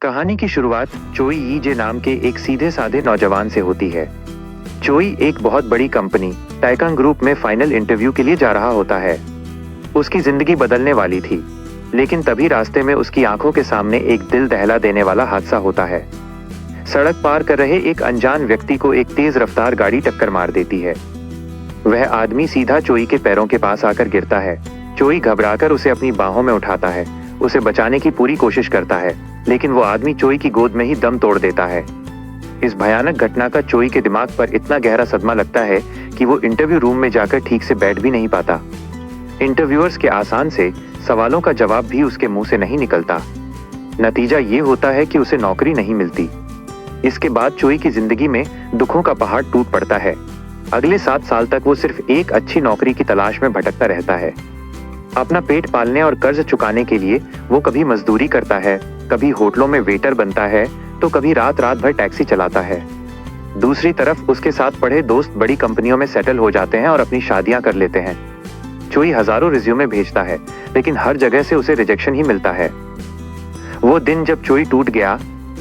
कहानी की शुरुआत चोई यीजे नाम के एक सीधे साधे नौजवान से होती है। चोई एक बहुत बड़ी कंपनी टाइकांग ग्रुप में फाइनल इंटरव्यू के लिए जा रहा होता है। उसकी जिंदगी बदलने वाली थी, लेकिन तभी रास्ते में उसकी आंखों के सामने एक दिल दहला देने वाला हादसा होता है। सड़क पार कर रहे एक अनजान व्यक्ति को एक तेज रफ्तार गाड़ी टक्कर मार देती है। वह आदमी सीधा चोई के पैरों के पास आकर गिरता है। चोई घबराकर उसे अपनी बाहों में उठाता है, उसे बचाने की पूरी कोशिश करता है, लेकिन वो आदमी चोई की गोद में ही दम तोड़ देता है। इस भयानक घटना का चोई के दिमाग पर इतना गहरा सदमा लगता है कि वो इंटरव्यू रूम में जाकर ठीक से बैठ भी नहीं पाता। इंटरव्यूअर्स के आसान से सवालों का जवाब भी उसके मुंह से नहीं निकलता। नतीजा ये होता है कि उसे नौकरी नहीं मिलती। इसके बाद चोई की जिंदगी में दुखों का पहाड़ टूट पड़ता है। अगले 7 साल तक वो सिर्फ एक अच्छी नौकरी की तलाश में भटकता रहता है। अपना पेट पालने और कर्ज चुकाने के लिए वो कभी मजदूरी करता है, कभी होटलों में वेटर बनता है, तो कभी रात रात भर टैक्सी चलाता है। दूसरी तरफ उसके साथ पढ़े दोस्त बड़ी कंपनियों में सेटल हो जाते हैं और अपनी शादियां कर लेते हैं। चोई हजारों रिज्यूमे भेजता है, लेकिन हर जगह से उसे रिजेक्शन ही मिलता है। वो दिन जब चोई टूट गया,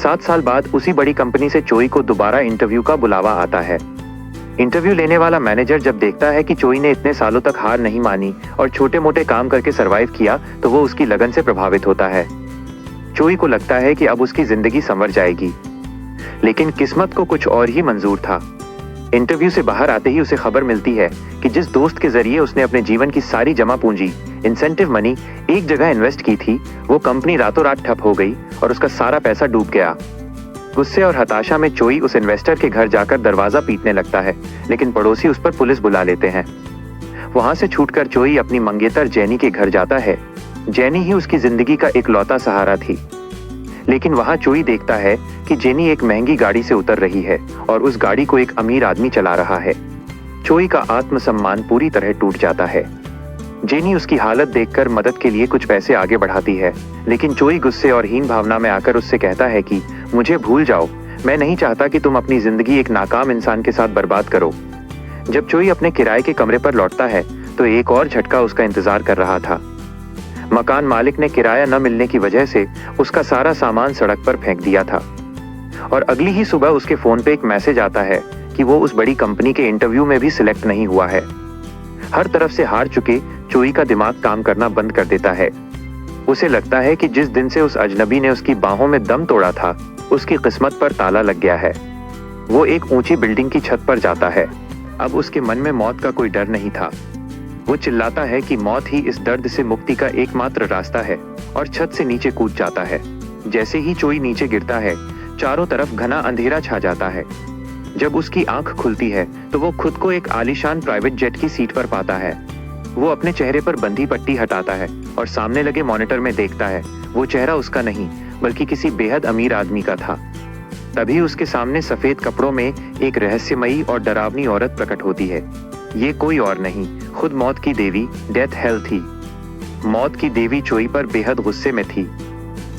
7 साल बाद उसी बड़ी कंपनी से चोई को दोबारा इंटरव्यू का बुलावा आता है। इंटरव्यू लेने वाला मैनेजर जब देखता है कि चोई ने इतने सालों तक हार नहीं मानी और छोटे मोटे काम करके सरवाइव किया, तो वो उसकी लगन से प्रभावित होता है। चोई को लगता है कि अब उसकी जिंदगी संवर जाएगी, लेकिन किस्मत को कुछ और ही मंजूर था। इंटरव्यू से बाहर आते ही उसे खबर मिलती है कि जिस दोस्त के जरिए उसने अपने जीवन की सारी जमा पूंजी, इंसेंटिव मनी एक जगह इन्वेस्ट की थी, वो कंपनी रातों रात ठप हो गई और उसका सारा पैसा डूब गया। गुस्से और हताशा में चोई उस इन्वेस्टर के घर जाकर दरवाजा पीटने लगता है, लेकिन पड़ोसी उस पर पुलिस बुला लेते हैं। वहां से छूटकर चोई अपनी मंगेतर जेनी के घर जाता है। जेनी ही उसकी जिंदगी का इकलौता सहारा थी, लेकिन वहां चोई देखता है कि जेनी एक महंगी गाड़ी से उतर रही है और उस गाड़ी को एक अमीर आदमी चला रहा है। चोई का आत्मसम्मान पूरी तरह टूट जाता है। जेनी उसकी हालत देखकर मदद के लिए कुछ पैसे आगे बढ़ाती है, लेकिन चोई गुस्से और हीन भावना में आकर उससे कहता है कि मुझे भूल जाओ, मैं नहीं चाहता कि तुम अपनी जिंदगी एक नाकाम इंसान के साथ बर्बाद करो। जब चोई अपने किराए के कमरे पर लौटता है, तो एक और झटका उसका इंतजार कर रहा था। मकान मालिक ने किराया न मिलने की वजह से उसका सारा सामान सड़क पर फेंक दिया था और अगली ही सुबह उसके फोन पे एक मैसेज आता है कि वो उस बड़ी कंपनी के इंटरव्यू में भी सिलेक्ट नहीं हुआ है। हर तरफ से हार चुके चोई का दिमाग काम करना बंद कर देता है। उसे लगता है कि जिस दिन से उस अजनबी ने उसकी बाहों में दम तोड़ा था, उसकी किस्मत पर ताला लग गया है। वो एक ऊंची बिल्डिंग की छत पर जाता है। अब उसके मन में मौत का कोई डर नहीं था। वो चिल्लाता है कि मौत ही इस दर्द से मुक्ति का एकमात्र रास्ता है और छत से नीचे कूद जाता है। जैसे ही चोई नीचे गिरता है, चारों तरफ घना अंधेरा छा जाता है। जब उसकी आंख खुलती है, तो वो खुद को एक आलीशान प्राइवेट जेट की सीट पर पाता है। वो अपने चेहरे पर बंधी पट्टी हटाता है और सामने लगे मॉनिटर में देखता है। वो चेहरा उसका नहीं, बल्कि किसी बेहद अमीर आदमी का था। तभी उसके सामने सफेद कपड़ों में एक रहस्यमयी और डरावनी औरत प्रकट होती है। ये कोई और नहीं, खुद मौत की देवी डेथ हेल थी। मौत की देवी चोई पर बेहद गुस्से में थी।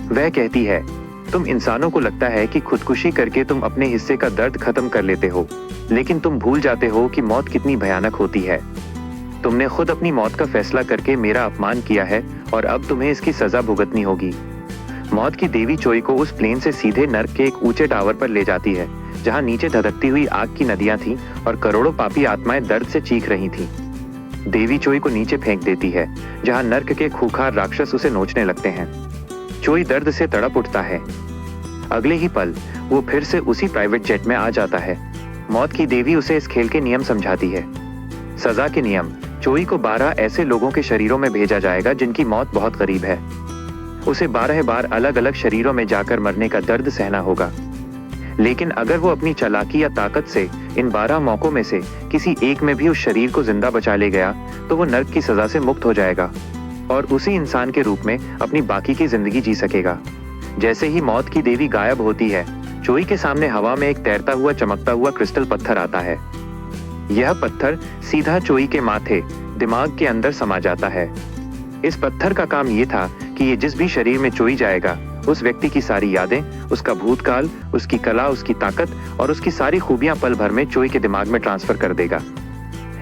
वह कहती है, तुम इंसानों को लगता है कि खुदकुशी करके तुम अपने हिस्से का दर्द खत्म कर लेते हो, लेकिन तुम भूल जाते हो कि मौत कितनी भयानक होती है। तुमने खुद अपनी मौत का फैसला करके मेरा अपमान किया है और अब तुम्हें इसकी सजा भुगतनी होगी। मौत की देवी चोई को उस प्लेन से सीधे नर्क के एक ऊंचे टावर पर ले जाती है, जहां नीचे धधकती हुई आग की नदियां थीं और करोड़ों पापी आत्माएं दर्द से चीख रही थीं। देवी चोई को नीचे फेंक देती है, जहां नर्क के खूंखार राक्षस उसे नोचने लगते हैं। चोई दर्द से तड़प उठता है। अगले ही पल वो फिर से उसी प्राइवेट जेट में आ जाता है। मौत की देवी उसे इस खेल के नियम समझाती है। सजा के नियम, चोई को 12 ऐसे लोगों के शरीरों में भेजा जाएगा जिनकी मौत बहुत करीब है। उसे 12 बार अलग अलग शरीरों में जाकर मरने का दर्द सहना होगा, लेकिन अगर वो अपनी चालाकी या ताकत से इन 12 मौकों में से किसी एक में भी उस शरीर को जिंदा बचा ले गया, तो वो नर्क की सजा से मुक्त हो जाएगा और उसी इंसान के रूप में अपनी बाकी की जिंदगी जी सकेगा। जैसे ही मौत की देवी गायब होती है, चोई के सामने हवा में एक तैरता हुआ चमकता हुआ क्रिस्टल पत्थर आता है। यह पत्थर सीधा चोई के माथे दिमाग के अंदर समा जाता है। इस पत्थर का काम ये था कि ये जिस भी शरीर में चोई जाएगा, उस व्यक्ति की सारी यादें, उसका भूतकाल, उसकी कला, उसकी ताकत और उसकी सारी खूबियां पल भर में चोई के दिमाग में ट्रांसफर कर देगा।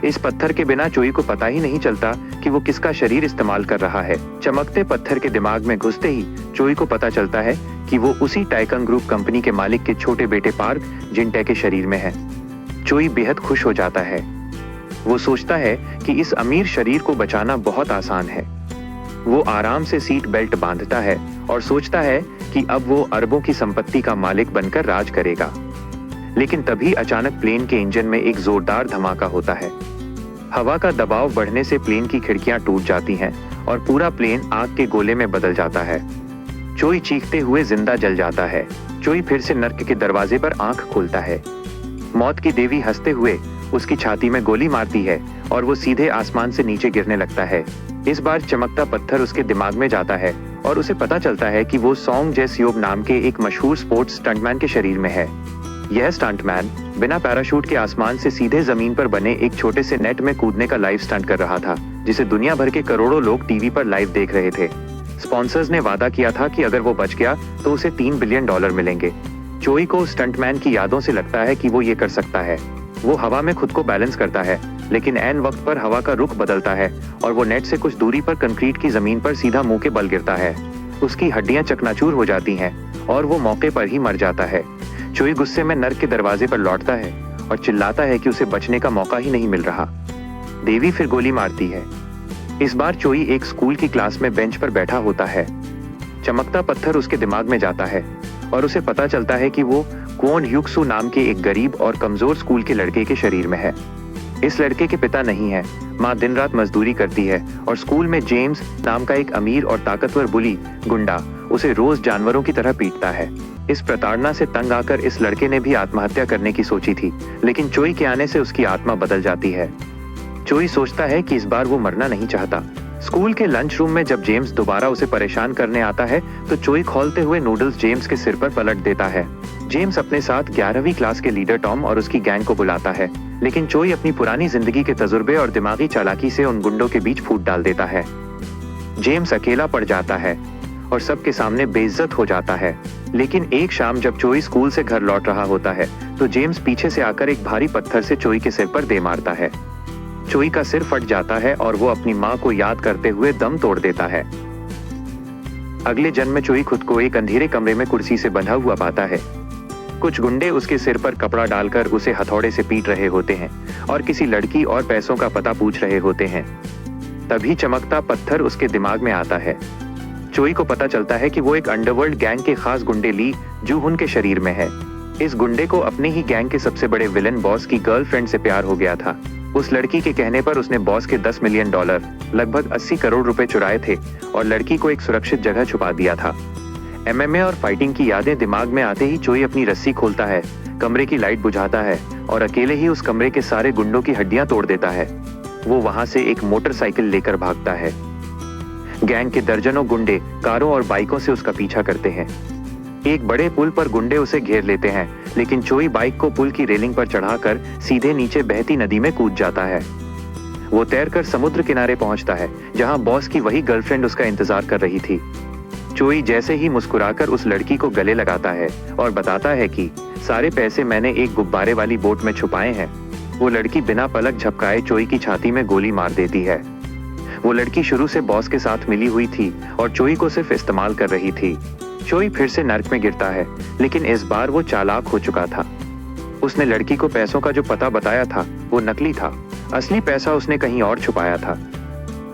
इस पत्थर के बिना चोई को पता ही नहीं चलता कि वो किसका शरीर इस्तेमाल कर रहा है। चमकते पत्थर के दिमाग में घुसते ही चोई को पता चलता है कि वो उसी टाइकन ग्रुप कंपनी के मालिक के छोटे बेटे पार्क जिनटे के शरीर में है। चोई बेहद खुश हो जाता है। वो सोचता है कि इस अमीर शरीर को बचाना बहुत आसान है। वो आराम से सीट बेल्ट बांधता है और सोचता है कि अब वो अरबों की संपत्ति का मालिक बनकर राज करेगा। लेकिन तभी अचानक प्लेन के इंजन में एक जोरदार धमाका होता है। हवा का दबाव बढ़ने से प्लेन की खिड़कियां टूट जाती हैं और पूरा प्लेन आग के गोले में बदल जाता है। चोई चीखते हुए जिंदा जल जाता है। चोई फिर से नर्क के दरवाजे पर आंख खोलता है। मौत की देवी हंसते हुए उसकी छाती में गोली मारती है और वो सीधे आसमान से नीचे गिरने लगता है। इस बार चमकता पत्थर उसके दिमाग में जाता है और उसे पता चलता है कि वो सॉन्ग जेसयोब नाम के एक मशहूर स्पोर्ट्स स्टंटमैन के शरीर में है। यह स्टंटमैन बिना पैराशूट के आसमान से सीधे जमीन पर बने एक छोटे से नेट में कूदने का लाइव स्टंट कर रहा था, जिसे दुनिया भर के करोड़ों लोग टीवी पर लाइव देख रहे थे। स्पॉन्सर्स ने वादा किया था कि अगर वो बच गया तो उसे $3 बिलियन मिलेंगे। चोई को स्टंटमैन की यादों से लगता है कि वो ये कर सकता है। वो हवा में खुद को बैलेंस करता है, लेकिन ऐन वक्त पर हवा का रुख बदलता है और वो नेट से कुछ दूरी पर कंक्रीट की जमीन पर सीधा मुंह के बल गिरता है। उसकी हड्डियां चकनाचूर हो जाती हैं और वो मौके पर ही मर जाता है। चोई गुस्से में नर्क के दरवाजे पर लौटता है और चिल्लाता है कि उसे बचने का मौका ही नहीं मिल रहा। देवी फिर गोली मारती है। इस बार चोई एक स्कूल की क्लास में बेंच पर बैठा होता है। चमकता पत्थर उसके दिमाग में जाता है और उसे पता चलता है कि वो क्वोन ह्यूक्सू नाम के एक गरीब और कमजोर स्कूल के लड़के के शरीर में है। इस लड़के के पिता नहीं है, माँ दिन रात मजदूरी करती है और स्कूल में जेम्स नाम का एक अमीर और ताकतवर बुली गुंडा उसे रोज जानवरों की तरह पीटता है। इस प्रताड़ना से तंग आकर इस लड़के ने भी आत्महत्या करने की सोची थी, लेकिन चोई के आने से उसकी आत्मा बदल जाती है। चोई सोचता है कि इस बार वो मरना नहीं चाहता। स्कूल के लंच रूम में जब जेम्स दोबारा उसे परेशान करने आता है तो चोई खोलते हुए नूडल्स जेम्स के सिर पर पलट देता है। जेम्स अपने साथ 11वीं क्लास के लीडर टॉम और उसकी गैंग को बुलाता है, लेकिन चोई अपनी पुरानी जिंदगी के तजुर्बे और दिमागी चालाकी से उन गुंडों के बीच फूट डाल देता है। जेम्स अकेला पड़ जाता है और सबके सामने बेइज्जत हो जाता है। लेकिन एक शाम जब चोई स्कूल से घर लौट रहा होता है तो जेम्स पीछे से आकर एक भारी पत्थर से चोई के सिर पर दे मारता है। चोई का सिर फट जाता है और वो अपनी माँ को याद करते हुए दम तोड़ देता है। अगले जन्म में चोई खुद को एक अंधेरे कमरे में कुर्सी से बंधा हुआ पाता है। कुछ गुंडे उसके सिर पर कपड़ा डालकर उसे हथौड़े से पीट रहे होते हैं और किसी लड़की और पैसों का पता पूछ रहे होते हैं। तभी चमकता पत्थर उसके दिमाग में आता है। चोई को पता चलता है कि वो एक अंडरवर्ल्ड गैंग के खास गुंडे ली जूहुन के शरीर में है। इस गुंडे को अपने ही गैंग के सबसे बड़े विलन बॉस की गर्लफ्रेंड से प्यार हो गया था। उस लड़की के कहने पर उसने बॉस के $10 मिलियन लगभग 80 करोड़ रुपए चुराए थे और लड़की को एक सुरक्षित जगह छुपा दिया था। MMA और फाइटिंग की यादें दिमाग में आते ही चोई अपनी रस्सी खोलता है, कमरे की लाइट बुझाता है और अकेले ही उस कमरे के सारे गुंडों की हड्डियां तोड़ देता है। वो वहां से एक मोटरसाइकिल लेकर भागता है। गैंग के दर्जनों गुंडे कारों और बाइकों से उसका पीछा करते हैं। एक बड़े पुल पर गुंडे उसे घेर लेते हैं, लेकिन चोई बाइक को पुल की रेलिंग पर चढ़ाकर सीधे नीचे बहती नदी में कूद जाता है। वो तैरकर समुद्र किनारे पहुंचता है, जहां बॉस की वही गर्लफ्रेंड उसका इंतजार कर रही थी। चोई जैसे ही मुस्कुराकर उस लड़की को गले लगाता है और बताता है कि सारे पैसे मैंने एक गुब्बारे वाली बोट में छुपाए हैं, वो लड़की बिना पलक झपकाए चोई की छाती में गोली मार देती है। वो लड़की शुरू से बॉस के साथ मिली हुई थी और चोई को सिर्फ इस्तेमाल कर रही थी। चोई फिर से नर्क में गिरता है, लेकिन इस बार वो चालाक हो चुका था। उसने लड़की को पैसों का जो पता बताया था वो नकली था। असली पैसा उसने कहीं और छुपाया था।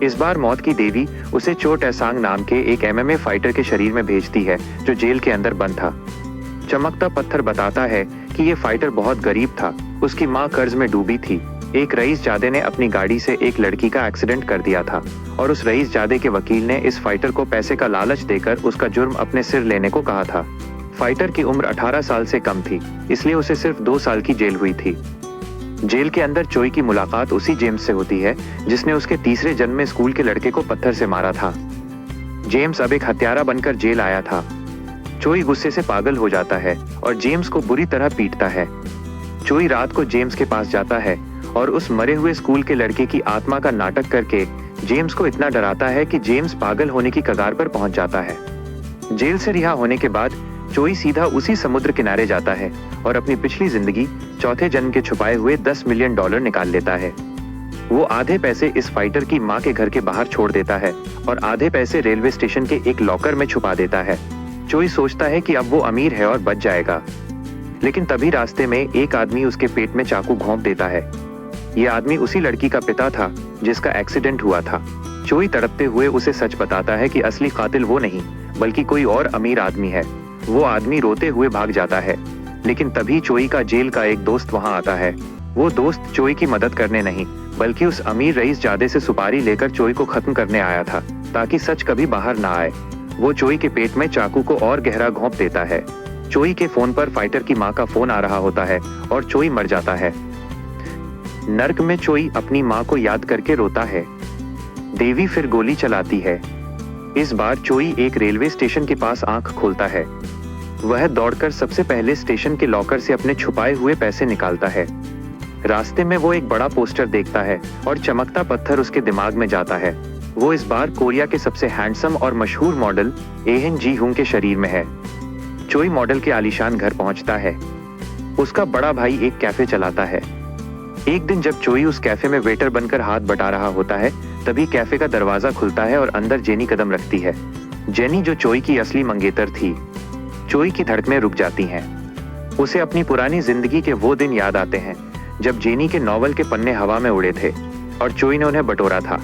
इस बार मौत की देवी उसे चो टैसांग नाम के एक MMA फाइटर के शरीर में भेजती है, जो जेल के अंदर बंद था। चमकता पत्थर बताता है कि ये फाइटर बहुत गरीब था। उसकी माँ कर्ज में डूबी थी। एक रईसजादे ने अपनी गाड़ी से एक लड़की का एक्सीडेंट कर दिया था और उस रईसजादे के वकील ने इस फाइटर को पैसे का लालच देकर उसका जुर्म अपने सिर लेने को कहा था। फाइटर की उम्र 18 साल से कम थी, इसलिए उसे सिर्फ 2 साल की जेल हुई थी। जेल के अंदर चोई की मुलाकात उसी जेम्स से होती है जिसने उसके तीसरे जन्म में स्कूल के लड़के को पत्थर से मारा था। जेम्स अब एक हत्यारा बनकर जेल आया था। चोई गुस्से से पागल हो जाता है और जेम्स को बुरी तरह पीटता है। चोई रात को जेम्स के पास जाता है और उस मरे हुए स्कूल के लड़के की आत्मा का नाटक करके जेम्स को इतना डराता है कि जेम्स पागल होने की कगार पर पहुंच जाता है। जेल से रिहा होने के बाद चोई सीधा उसी समुद्र किनारे जाता है और अपनी पिछली जिंदगी चौथे जन्म के छुपाए हुए $10 मिलियन निकाल लेता है। वो आधे पैसे इस फाइटर की माँ के घर के बाहर छोड़ देता है और आधे पैसे रेलवे स्टेशन के एक लॉकर में छुपा देता है। चोई सोचता है कि अब वो अमीर है और बच जाएगा, लेकिन तभी रास्ते में एक आदमी उसके पेट में चाकू घोंप देता है। ये आदमी उसी लड़की का पिता था जिसका एक्सीडेंट हुआ था। चोई तड़पते हुए उसे सच बताता है कि असली कातिल वो नहीं बल्कि कोई और अमीर आदमी है। वो आदमी रोते हुए भाग जाता है, लेकिन तभी चोई का जेल का एक दोस्त वहां आता है। वो दोस्त चोई की मदद करने नहीं बल्कि उस अमीर रईस जादे से सुपारी लेकर चोई को खत्म करने आया था ताकि सच कभी बाहर ना आए। वो चोई के पेट में चाकू को और गहरा घोंप देता है। चोई के फोन पर फाइटर की माँ का फोन आ रहा होता है और चोई मर जाता है। नर्क में चोई अपनी माँ को याद करके रोता है। देवी फिर गोली चलाती है। इस बार चोई एक रेलवे स्टेशन के पास आंख खोलता है। वह दौड़कर सबसे पहले स्टेशन के लॉकर से अपने छुपाए हुए पैसे निकालता है। रास्ते में वो एक बड़ा पोस्टर देखता है और चमकता पत्थर उसके दिमाग में जाता है। वो इस बार कोरिया के सबसे हैंडसम और मशहूर मॉडल एहन जी हुंग के शरीर में है। चोई मॉडल के आलीशान घर पहुंचता है। उसका बड़ा भाई एक कैफे चलाता है। एक दिन जब चोई उस कैफे में वेटर बनकर हाथ बटा रहा होता है, तभी कैफे का दरवाजा खुलता है और अंदर जेनी कदम रखती है। जेनी जो चोई की असली मंगेतर थी। चोई की धड़कनें रुक जाती हैं। उसे अपनी पुरानी जिंदगी के वो दिन याद आते हैं जब जेनी के नॉवल के पन्ने हवा में उड़े थे और चोई ने उन्हें बटोरा था।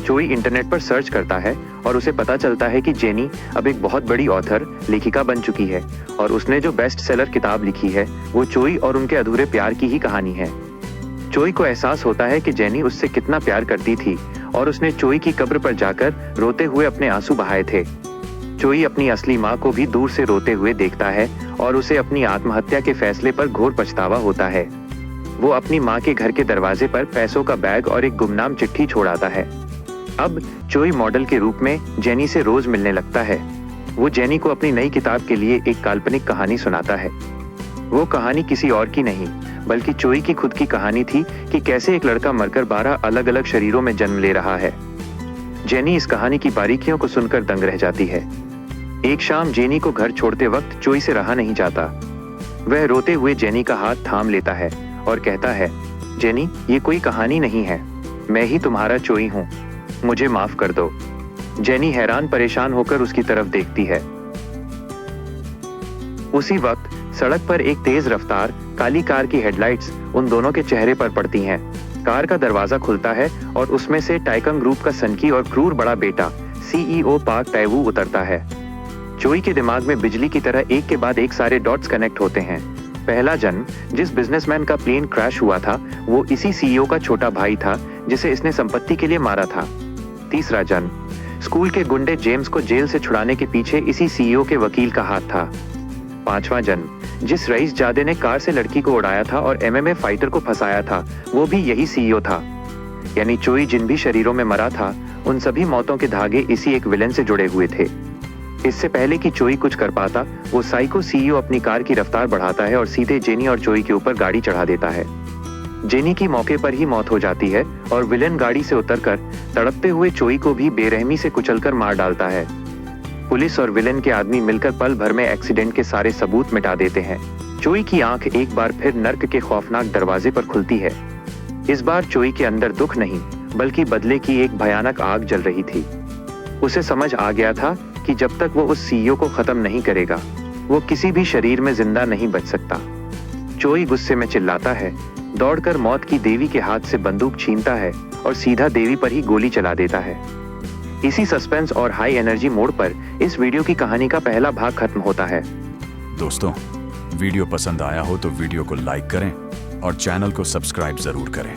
चोई इंटरनेट पर सर्च करता है और उसे पता चलता है कि जेनी अब एक बहुत बड़ी ऑथर लेखिका बन चुकी है और उसने जो बेस्ट सेलर किताब लिखी है वो चोई और उनके अधूरे प्यार की ही कहानी है। चोई को एहसास होता है कि जेनी उससे कितना प्यार करती थी और उसने चोई की कब्र पर जाकर रोते हुए अपने आंसू बहाए थे। चोई अपनी असली माँ को भी दूर से रोते हुए देखता है और उसे अपनी आत्महत्या के फैसले पर घोर पछतावा होता है। वो अपनी माँ के घर के दरवाजे पर पैसों का बैग और एक गुमनाम चिट्ठी छोड़ाता है। अब चोई मॉडल के रूप में जेनी से रोज मिलने लगता है। वो जेनी को अपनी नई किताब के लिए एक काल्पनिक कहानी सुनाता है। वो कहानी किसी और की नहीं बल्कि चोई की खुद की कहानी थी कि कैसे एक लड़का मरकर 12 अलग अलग शरीरों में जन्म ले रहा है। जेनी इस कहानी की बारीकियों को सुनकर दंग रह जाती है। एक शाम जेनी को घर छोड़ते वक्त चोई से रहा नहीं जाता। वह रोते हुए जेनी का हाथ थाम लेता है और कहता है, जेनी, ये कोई कहानी नहीं है, मैं ही तुम्हारा चोई हूँ, मुझे माफ कर दो। जेनी हैरान परेशान होकर उसकी तरफ देखती है। उसी वक्त सड़क पर एक तेज रफ्तार काली कार की हेडलाइट्स उन दोनों के चेहरे पर पड़ती हैं। कार का दरवाजा खुलता है और उसमें से टाइकंग ग्रुप का सनकी और क्रूर बड़ा बेटा सीईओ पार्क टैवू उतरता है। चोई के दिमाग में बिजली की तरह एक के बाद एक सारे डॉट्स कनेक्ट होते हैं। पहला जन्म जिस बिजनेसमैन का प्लेन क्रैश हुआ था वो इसी सीईओ का छोटा भाई था जिसे इसने संपत्ति के लिए मारा था। तीसरा जन्म स्कूल के गुंडे जेम्स को जेल से छुड़ाने के पीछे इसी सीईओ के वकील का हाथ था। पांचवा जन्म जिस रईस जादे ने कार से लड़की को उड़ाया था और एमएमए फाइटर को फंसाया था वो भी यही सीईओ था। यानी चोई जिन भी शरीरों में मरा था उन सभी मौतों के धागे इसी एक विलेन से जुड़े हुए थे। इससे पहले कि चोई कुछ कर पाता वो साइको सीईओ अपनी कार की रफ्तार बढ़ाता है और सीधे जेनी और चोई के ऊपर गाड़ी चढ़ा देता है। जेनी की मौके पर ही मौत हो जाती है और विलेन गाड़ी से उतरकर तड़पते हुए चोई को भी बेरहमी से कुचलकर मार डालता है। पुलिस और विलेन के आदमी मिलकर पल भर में एक्सीडेंट के सारे सबूत मिटा देते हैं। चोई की आंख एक बार फिर नर्क के खौफनाक दरवाजे पर खुलती है। इस बार चोई के अंदर दुख नहीं बल्कि बदले की एक भयानक आग जल रही थी। उसे समझ आ गया था कि जब तक वो उस सीईओ को खत्म नहीं करेगा वो किसी भी शरीर में जिंदा नहीं बच सकता। चोई गुस्से में चिल्लाता है, दौड़कर मौत की देवी के हाथ से बंदूक छीनता है और सीधा देवी पर ही गोली चला देता है। इसी सस्पेंस और हाई एनर्जी मोड पर इस वीडियो की कहानी का पहला भाग खत्म होता है। दोस्तों, वीडियो पसंद आया हो तो वीडियो को लाइक करें और चैनल को सब्सक्राइब जरूर करें।